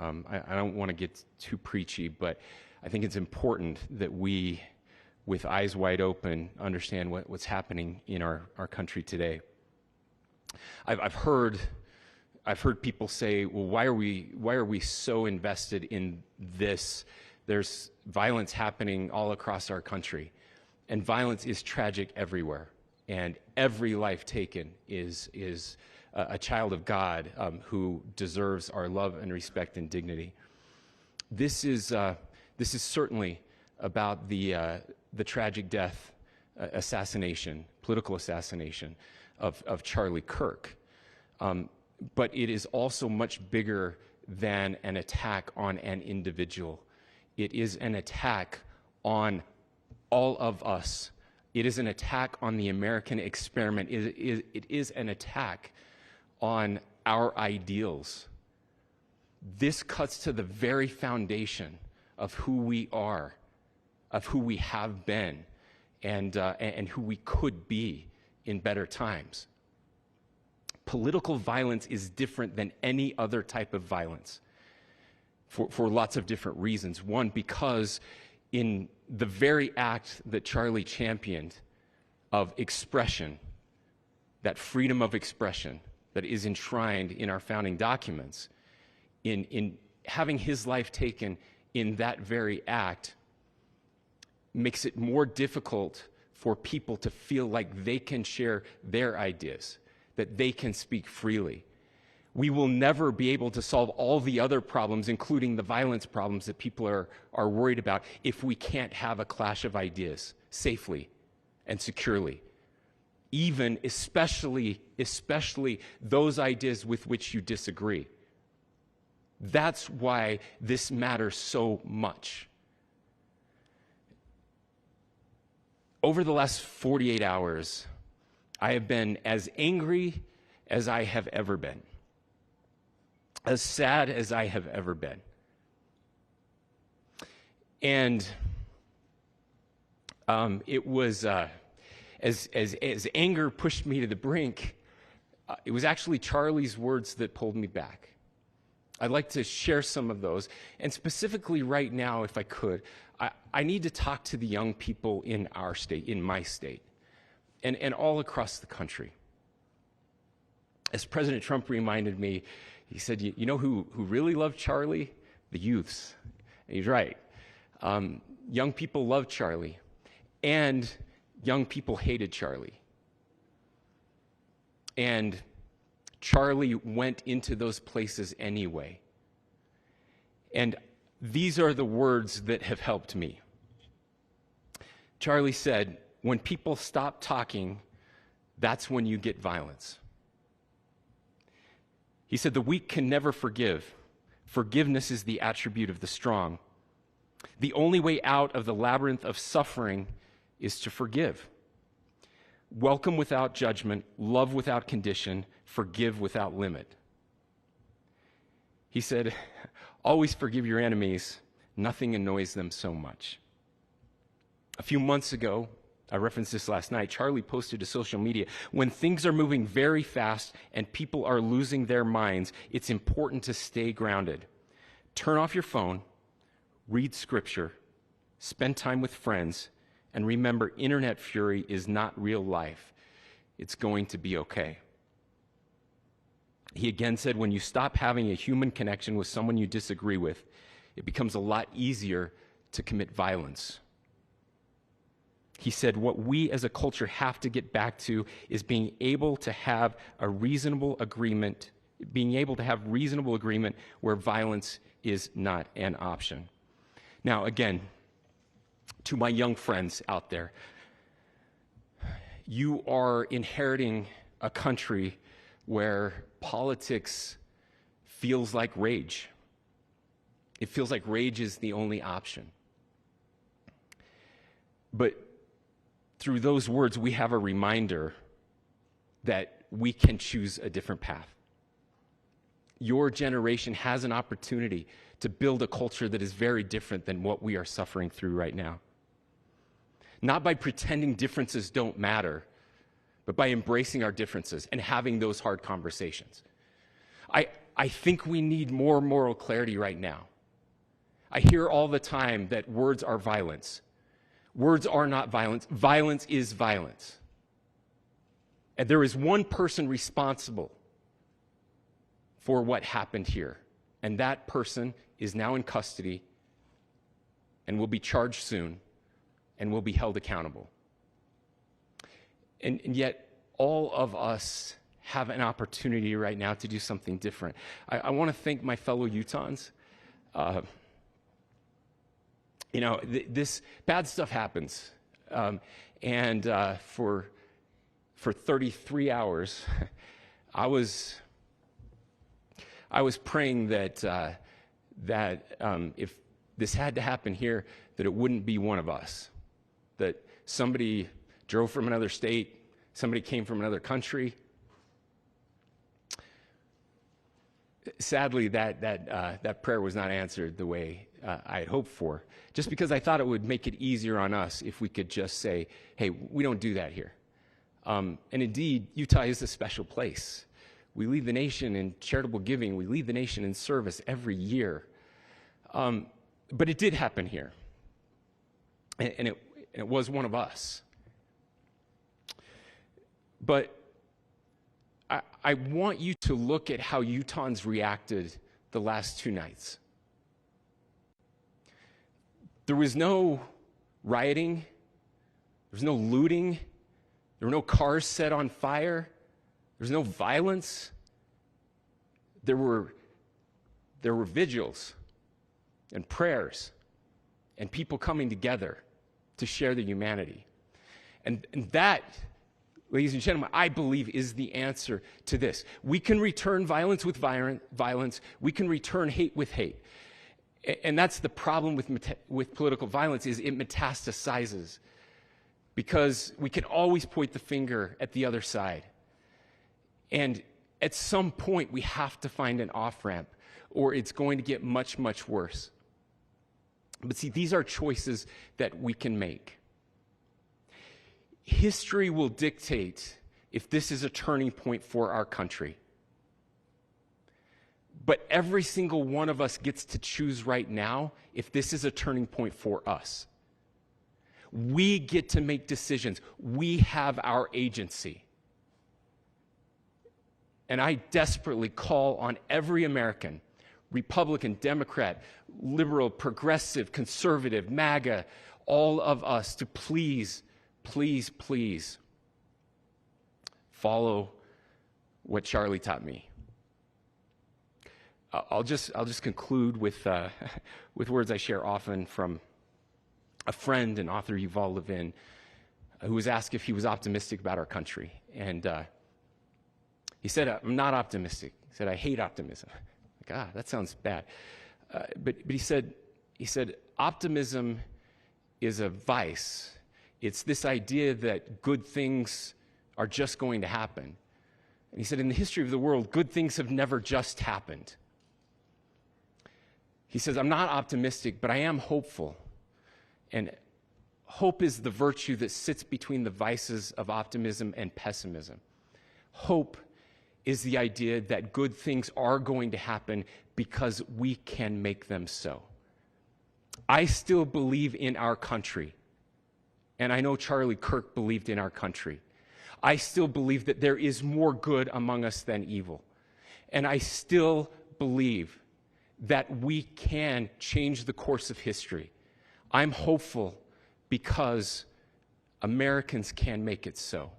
I don't want to get too preachy, but I think it's important that we, with eyes wide open, understand what's happening in our country today. I've heard people say, well, why are we so invested in this? There's violence happening all across our country, and violence is tragic everywhere, and every life taken is a child of God who deserves our love and respect and dignity. This is certainly about the tragic death, political assassination of Charlie Kirk. But it is also much bigger than an attack on an individual. It is an attack on all of us. It is an attack on the American experiment. It is an attack on our ideals. This cuts to the very foundation of who we are, of who we have been, and who we could be in better times. Political violence is different than any other type of violence for lots of different reasons. One, because in the very act that Charlie championed of expression, that freedom of expression that is enshrined in our founding documents, in having his life taken in that very act, makes it more difficult for people to feel like they can share their ideas, that they can speak freely. We will never be able to solve all the other problems, including the violence problems that people are worried about, if we can't have a clash of ideas safely and securely. Even, especially those ideas with which you disagree. That's why this matters so much. Over the last 48 hours, I have been as angry as I have ever been, as sad as I have ever been. And it was, as anger pushed me to the brink, it was actually Charlie's words that pulled me back. I'd like to share some of those. And specifically right now, if I could, I need to talk to the young people in our state, in my state, and all across the country. As President Trump reminded me, he said, you know who really loved Charlie? The youths. And he's right. Young people loved Charlie, and young people hated Charlie. And Charlie went into those places anyway. And these are the words that have helped me. Charlie said, when people stop talking, that's when you get violence. He said, the weak can never forgive. Forgiveness is the attribute of the strong. The only way out of the labyrinth of suffering is to forgive. Welcome without judgment, love without condition, forgive without limit. He said, always forgive your enemies. Nothing annoys them so much. A few months ago, I referenced this last night, Charlie posted to social media, when things are moving very fast and people are losing their minds, it's important to stay grounded. Turn off your phone, read scripture, spend time with friends, and remember, internet fury is not real life. It's going to be okay. He again said, when you stop having a human connection with someone you disagree with, it becomes a lot easier to commit violence. He said, what we as a culture have to get back to is being able to have a reasonable agreement, where violence is not an option. Now, again, to my young friends out there, you are inheriting a country where politics feels like rage. It feels like rage is the only option. But through those words, we have a reminder that we can choose a different path. Your generation has an opportunity to build a culture that is very different than what we are suffering through right now. Not by pretending differences don't matter, but by embracing our differences and having those hard conversations. I I think we need more moral clarity right now. I hear all the time that words are violence. Words are not violence. Violence is violence. And there is one person responsible for what happened here. And that person is now in custody and will be charged soon and will be held accountable. And yet, all of us have an opportunity right now to do something different. I want to thank my fellow Utahns. This bad stuff happens. For 33 hours, I was praying that if this had to happen here, that it wouldn't be one of us, that somebody drove from another state, somebody came from another country. Sadly, that prayer was not answered the way I had hoped for, just because I thought it would make it easier on us if we could just say, hey, we don't do that here. And indeed, Utah is a special place. We lead the nation in charitable giving. We lead the nation in service every year. But it did happen here. And it was one of us. But I want you to look at how Utahns reacted the last 2 nights. There was no rioting. There was no looting. There were no cars set on fire. There was no violence. There were vigils and prayers and people coming together to share the humanity. And that, ladies and gentlemen, I believe is the answer to this. We can return violence with violence. We can return hate with hate. And that's the problem with political violence, is it metastasizes. Because we can always point the finger at the other side. And at some point, we have to find an off-ramp, or it's going to get much, much worse. But see, these are choices that we can make. History will dictate if this is a turning point for our country. But every single one of us gets to choose right now if this is a turning point for us. We get to make decisions. We have our agency. And I desperately call on every American, Republican, Democrat, liberal, progressive, conservative, MAGA, all of us to please, please, please follow what Charlie taught me. I'll just conclude with words I share often from a friend and author, Yuval Levin, who was asked if he was optimistic about our country. And he said, I'm not optimistic. He said, I hate optimism. Like, that sounds bad. But he said, optimism is a vice. It's this idea that good things are just going to happen. And he said, in the history of the world, good things have never just happened. He says, I'm not optimistic, but I am hopeful. And hope is the virtue that sits between the vices of optimism and pessimism. Hope is the idea that good things are going to happen because we can make them so. I still believe in our country. And I know Charlie Kirk believed in our country. I still believe that there is more good among us than evil. And I still believe that we can change the course of history. I'm hopeful because Americans can make it so.